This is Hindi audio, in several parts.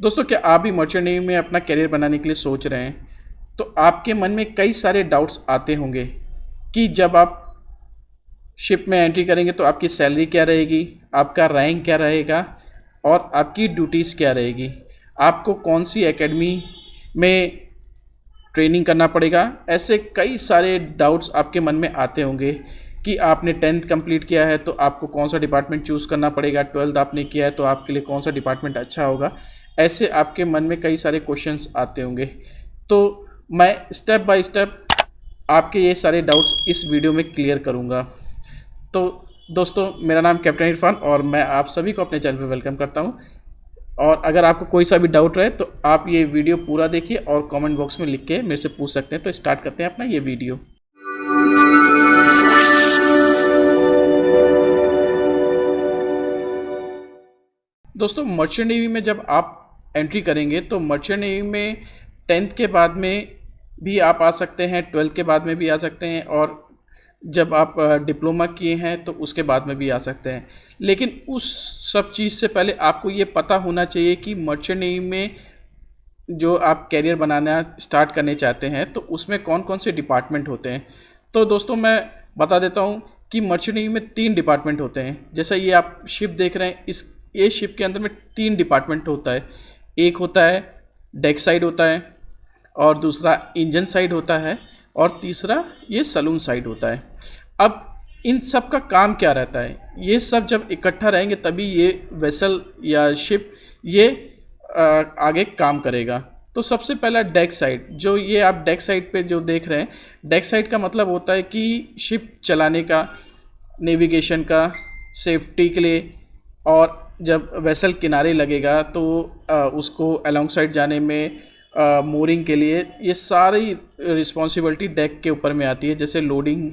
दोस्तों, क्या आप भी मर्चेंट नेवी में अपना करियर बनाने के लिए सोच रहे हैं? तो आपके मन में कई सारे डाउट्स आते होंगे कि जब आप शिप में एंट्री करेंगे तो आपकी सैलरी क्या रहेगी, आपका रैंक क्या रहेगा और आपकी ड्यूटीज़ क्या रहेगी, आपको कौन सी एकेडमी में ट्रेनिंग करना पड़ेगा। ऐसे कई सारे डाउट्स आपके मन में आते होंगे कि आपने 10th कंप्लीट किया है तो आपको कौन सा डिपार्टमेंट चूज़ करना पड़ेगा, 12th आपने किया है तो आपके लिए कौन सा डिपार्टमेंट अच्छा होगा। ऐसे आपके मन में कई सारे क्वेश्चंस आते होंगे। तो मैं स्टेप बाय स्टेप आपके ये सारे डाउट्स इस वीडियो में क्लियर करूँगा। तो दोस्तों, मेरा नाम कैप्टन इरफान और मैं आप सभी को अपने चैनल पर वेलकम करता हूँ। और अगर आपको कोई सा भी डाउट रहे तो आप ये वीडियो पूरा देखिए और कमेंट बॉक्स में लिख के मेरे से पूछ सकते हैं। तो स्टार्ट करते हैं अपना ये वीडियो। दोस्तों, मर्चेंट नेवी में जब आप एंट्री करेंगे तो मर्चेंट नेवी में 10th के बाद में भी आप आ सकते हैं, 12th के बाद में भी आ सकते हैं और जब आप डिप्लोमा किए हैं तो उसके बाद में भी आ सकते हैं। लेकिन उस सब चीज़ से पहले आपको ये पता होना चाहिए कि मर्चेंट नेवी में जो आप कैरियर बनाना स्टार्ट करने चाहते हैं तो उसमें कौन कौन से डिपार्टमेंट होते हैं। तो दोस्तों, मैं बता देता हूँ कि मर्चेंट नेवी में 3 डिपार्टमेंट होते हैं। जैसा ये आप शिप देख रहे हैं, ये शिप के अंदर में 3 डिपार्टमेंट होता है। एक होता है डेक साइड होता है, और दूसरा इंजन साइड होता है, और तीसरा ये सलून साइड होता है। अब इन सब का काम क्या रहता है, ये सब जब इकट्ठा रहेंगे तभी ये वेसल या शिप ये आगे काम करेगा। तो सबसे पहला डेक साइड, जो ये आप डेक साइड पे जो देख रहे हैं, डेक साइड का मतलब होता है कि शिप चलाने का, नेविगेशन का, सेफ्टी के लिए, और जब वेसल किनारे लगेगा तो उसको अलोंग साइड जाने में, मोरिंग के लिए, ये सारी रिस्पॉन्सिबिलिटी डेक के ऊपर में आती है। जैसे लोडिंग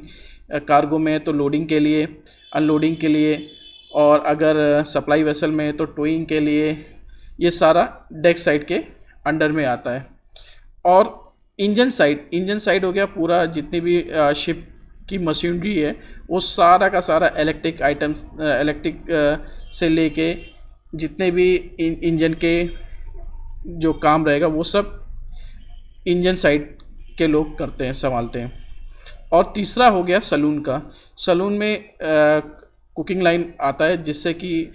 कार्गो में है तो लोडिंग के लिए, अनलोडिंग के लिए, और अगर सप्लाई वेसल में है तो टोइंग के लिए, ये सारा डेक साइड के अंडर में आता है। और इंजन साइड हो गया पूरा, जितनी भी शिप की मशीनरी है वो सारा का सारा इलेक्ट्रिक आइटम्स, इलेक्ट्रिक से लेके जितने भी इंजन के जो काम रहेगा वो सब इंजन साइड के लोग करते हैं, संभालते हैं। और तीसरा हो गया सलून का। सलून में कुकिंग लाइन आता है, जिससे कि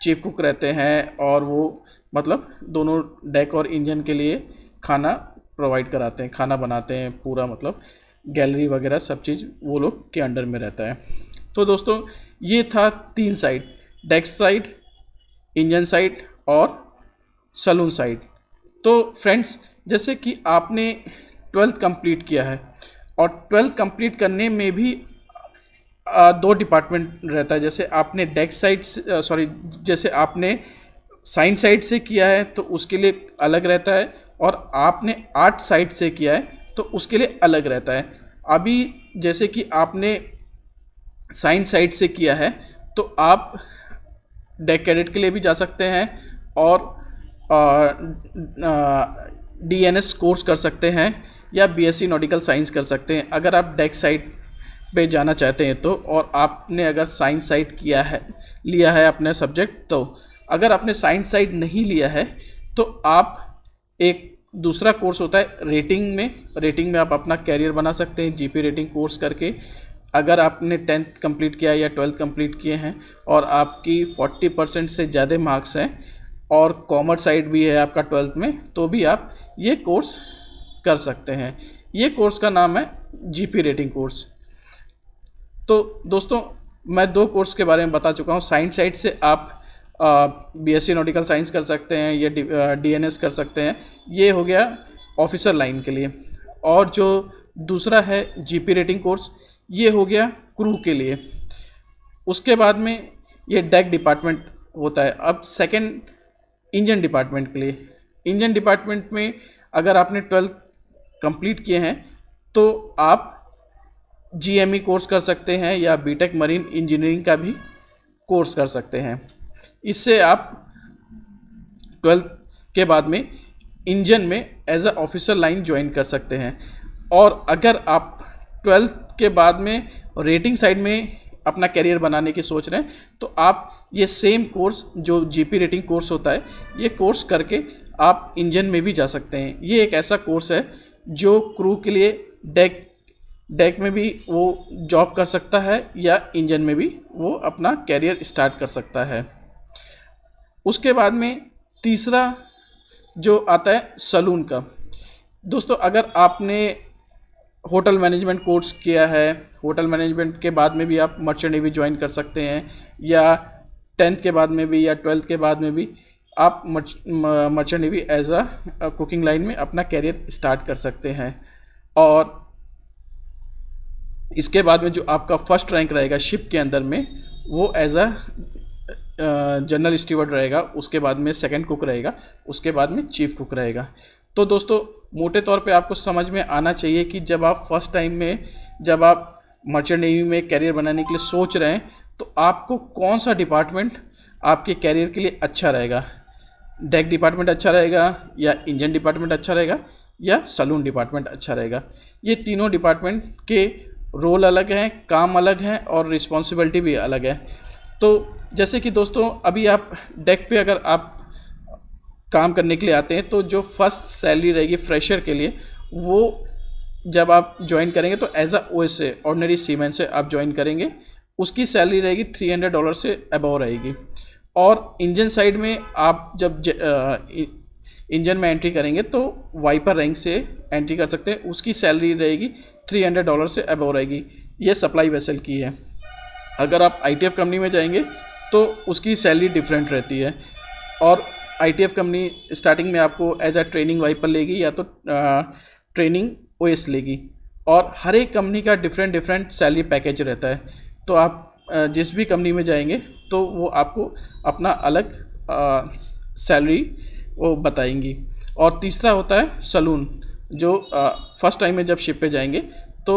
चीफ कुक रहते हैं और वो मतलब दोनों डेक और इंजन के लिए खाना प्रोवाइड कराते हैं, खाना बनाते हैं पूरा, मतलब गैलरी वगैरह सब चीज़ वो लोग के अंडर में रहता है। तो दोस्तों, ये था 3 side, deck side, engine side और सलून साइड। तो फ्रेंड्स, जैसे कि आपने 12th कंप्लीट किया है और 12th कंप्लीट करने में भी 2 डिपार्टमेंट रहता है। जैसे आपने डेक साइड, जैसे आपने साइंस साइड से किया है तो उसके लिए अलग रहता है, और आपने आर्ट साइड से किया है तो उसके लिए अलग रहता है। अभी जैसे कि आपने साइंस साइड से किया है तो आप डेक कैडेट के लिए भी जा सकते हैं और DNS कोर्स कर सकते हैं या BSc नॉटिकल साइंस कर सकते हैं अगर आप डेक साइड पे जाना चाहते हैं तो। और आपने अगर साइंस साइड लिया है अपने सब्जेक्ट, तो अगर आपने साइंस साइड नहीं लिया है तो आप एक दूसरा कोर्स होता है रेटिंग में आप अपना कैरियर बना सकते हैं GP रेटिंग कोर्स करके। अगर आपने 10th कंप्लीट किया या 12th कंप्लीट किए हैं और आपकी 40% से ज़्यादा मार्क्स हैं और कॉमर्स साइड भी है आपका 12th में, तो भी आप ये कोर्स कर सकते हैं। ये कोर्स का नाम है GP रेटिंग कोर्स। तो दोस्तों, मैं 2 कोर्स के बारे में बता चुका हूँ। साइंस साइड से आप BSc नॉटिकल साइंस कर सकते हैं या DNS कर सकते हैं, ये हो गया ऑफिसर लाइन के लिए। और जो दूसरा है GP रेटिंग कोर्स, ये हो गया क्रू के लिए। उसके बाद में ये डेक डिपार्टमेंट होता है। अब सेकंड इंजन डिपार्टमेंट के लिए, इंजन डिपार्टमेंट में अगर आपने 12th कंप्लीट किए हैं तो आप GME कोर्स कर सकते हैं या BTech मरीन इंजीनियरिंग का भी कोर्स कर सकते हैं। इससे आप 12th के बाद में इंजन में as a officer line join कर सकते हैं। और अगर आप 12th के बाद में रेटिंग साइड में अपना करियर बनाने की सोच रहे हैं तो आप ये सेम कोर्स जो GP रेटिंग कोर्स होता है, ये कोर्स करके आप इंजन में भी जा सकते हैं। ये एक ऐसा कोर्स है जो क्रू के लिए डेक में भी वो जॉब कर सकता है या इंजन में भी वो अपना कैरियर स्टार्ट कर सकता है। उसके बाद में तीसरा जो आता है सलून का। दोस्तों, अगर आपने होटल मैनेजमेंट कोर्स किया है, होटल मैनेजमेंट के बाद में भी आप मर्चेंट नेवी ज्वाइन कर सकते हैं, या 10th के बाद में भी या 12th के बाद में भी आप merchant navy as a cooking line में अपना कैरियर स्टार्ट कर सकते हैं। और इसके बाद में जो आपका फर्स्ट रैंक रहेगा शिप के अंदर में, वो एज अ जनरल स्टीवर्ड रहेगा। उसके बाद में सेकंड कुक रहेगा, उसके बाद में चीफ कुक रहेगा। तो दोस्तों, मोटे तौर पे आपको समझ में आना चाहिए कि जब आप फर्स्ट टाइम में जब आप मर्चेंट नेवी में कैरियर बनाने के लिए सोच रहे हैं, तो आपको कौन सा डिपार्टमेंट आपके कैरियर के लिए अच्छा रहेगा। डेक डिपार्टमेंट अच्छा रहेगा, या इंजन डिपार्टमेंट अच्छा रहेगा, या सलून डिपार्टमेंट अच्छा रहेगा। ये तीनों डिपार्टमेंट के रोल अलग हैं, काम अलग हैं और रिस्पॉन्सिबिलिटी भी अलग है। तो जैसे कि दोस्तों, अभी आप डेक पे अगर आप काम करने के लिए आते हैं, तो जो फर्स्ट सैलरी रहेगी फ्रेशर के लिए, वो जब आप ज्वाइन करेंगे तो as a OSA ordinary seaman से आप ज्वाइन करेंगे। उसकी सैलरी रहेगी $300 से अबव रहेगी। और इंजन साइड में आप जब इंजन में एंट्री करेंगे तो वाइपर रैंक से एंट्री कर सकते हैं। उसकी सैलरी रहेगी $300 से अबव रहेगी। ये सप्लाई वेसल की है। अगर आप ITF कंपनी में जाएंगे तो उसकी सैलरी डिफरेंट रहती है। और ITF कंपनी स्टार्टिंग में आपको एज अ ट्रेनिंग वाइपर लेगी या तो ट्रेनिंग OS लेगी। और हर एक कंपनी का डिफरेंट सैलरी पैकेज रहता है। तो आप जिस भी कंपनी में जाएंगे तो वो आपको अपना अलग सैलरी वो बताएंगी। और तीसरा होता है सलून, जो फर्स्ट टाइम में जब शिप पे जाएंगे तो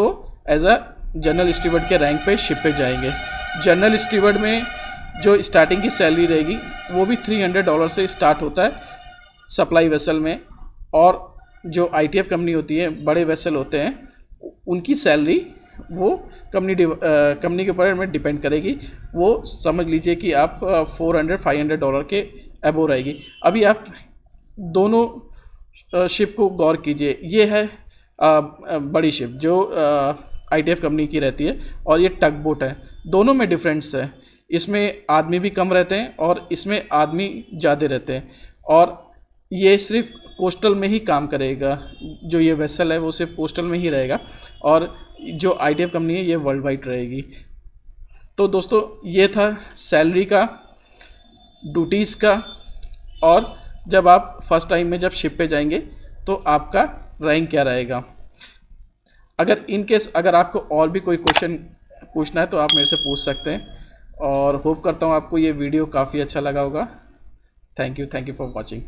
एज अ जनरल स्टीवर्ड के रैंक पे शिप पे जाएंगे। जनरल स्टीवर्ड में जो स्टार्टिंग की सैलरी रहेगी वो भी $300 से स्टार्ट होता है सप्लाई वेसल में। और जो ITF कंपनी होती है, बड़े वेसल होते हैं, उनकी सैलरी वो कंपनी के ऊपर में डिपेंड करेगी। वो समझ लीजिए कि आप $400-500 के अबव रहेगी। अभी आप दोनों शिप को गौर कीजिए। ये है बड़ी शिप जो ITF कंपनी की रहती है, और ये टग बोट है। दोनों में डिफरेंस है। इसमें आदमी भी कम रहते हैं और इसमें आदमी ज़्यादा रहते हैं। और ये सिर्फ कोस्टल में ही काम करेगा। जो ये वेसल है वो सिर्फ कोस्टल में ही रहेगा, और जो ITF कंपनी है ये वर्ल्ड वाइड रहेगी। तो दोस्तों, ये था सैलरी का, ड्यूटीज़ का, और जब आप फर्स्ट टाइम में जब शिप पे जाएंगे तो आपका रैंक क्या रहेगा। अगर इन केस अगर आपको और भी कोई क्वेश्चन पूछना है तो आप मेरे से पूछ सकते हैं। और होप करता हूँ आपको ये वीडियो काफ़ी अच्छा लगा होगा। Thank you for watching.